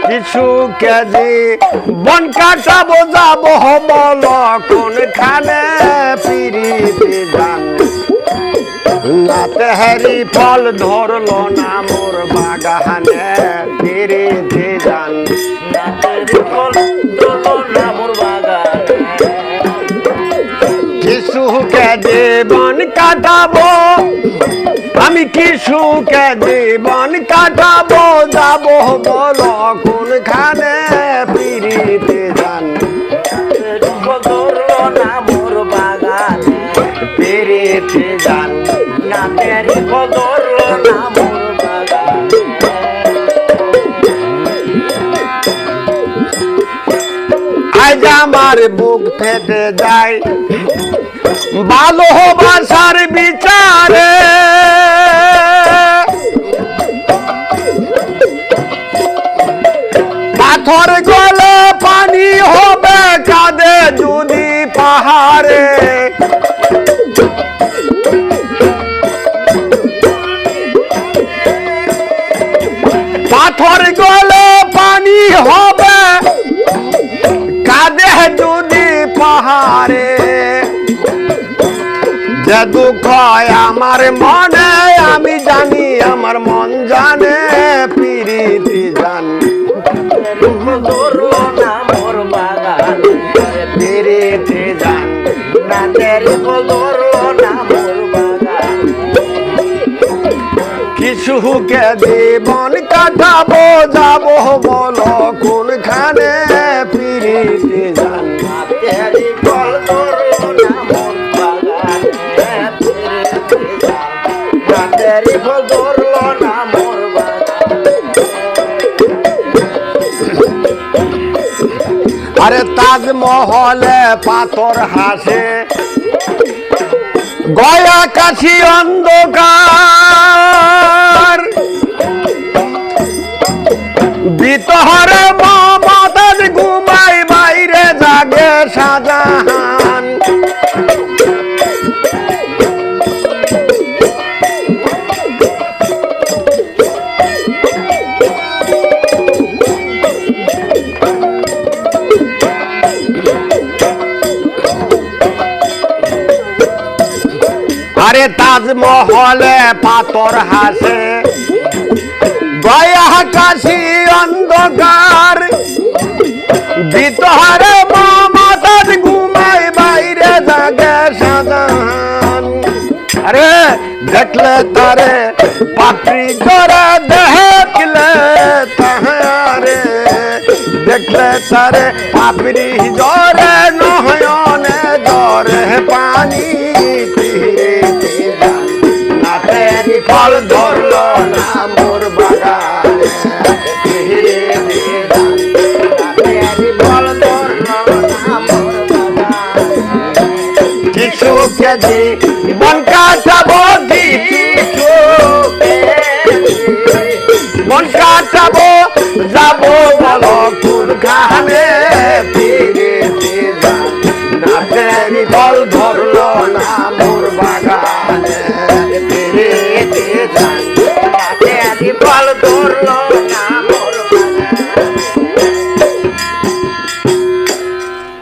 কিছু কেজি বন কাটাবো যাবো বল কোনখানে পিরিতে যান না তেহারি ফল ধরলো না মোর বাগানে পিরিতে যান না তেহারি ফল ধরলো না মোর বাগানে কিছু কেজি বন কাটাবো আমি কিছু কেজি বন কাটাবো যাবো বলো কোনখানে পিরিতে যান ধরলো না মোর বাগানে পিরিতে যান না তেরি ধরলো না মোর বাগানে আজ আমার বুক ফেটে যায় ভালোবাসার বিচারে পাথর গলে পানি হবে কাঁদে যদি পাহাড়ে পাথর গলে পানি হবে কাঁদে যদি পাহাড়ে যে দুঃখ আমার মনে আমি জানি আমার মন জানে পিরিতি জান ধরলো না মোর বাগানে পিরিতি জান না তেরি ধরলো না মোর বাগানে কিছু কে জীবন কাটাবো যাবো বলো কোনখানে পিরিতি জান না তেরি ফল ধরলো না মোর বাগানে না তেরি ফল ধরলো না মোর বাগানে আরে তাজমহলে পাথর হাসে গয়া কাছি অন্ধকার ভিতরে মমতাজ ঘুমাই বাইরে জাগে শাহজাহান আরে তাজমহলে পাথর হাসে গয়া কাশি অন্ধকার ভিতরে মমতাজ ঘুমাই বাইরে জাগে শাহজাহান আরে দেখলে তারে পাত্রী করে দেখলে তাহারে দেখলে তারে পাপড়ি জরে নয়নে জরে পানি না তেরি ফল ধরলো না মোর বাগানে ফল ধরলো না মোর বাগানে কিছু কেজি বন কাটাবো কিছু বন কাটাবো যাবো বলো কোনখানে পিরিতি যান না তেরি ফল ধরলো না মোর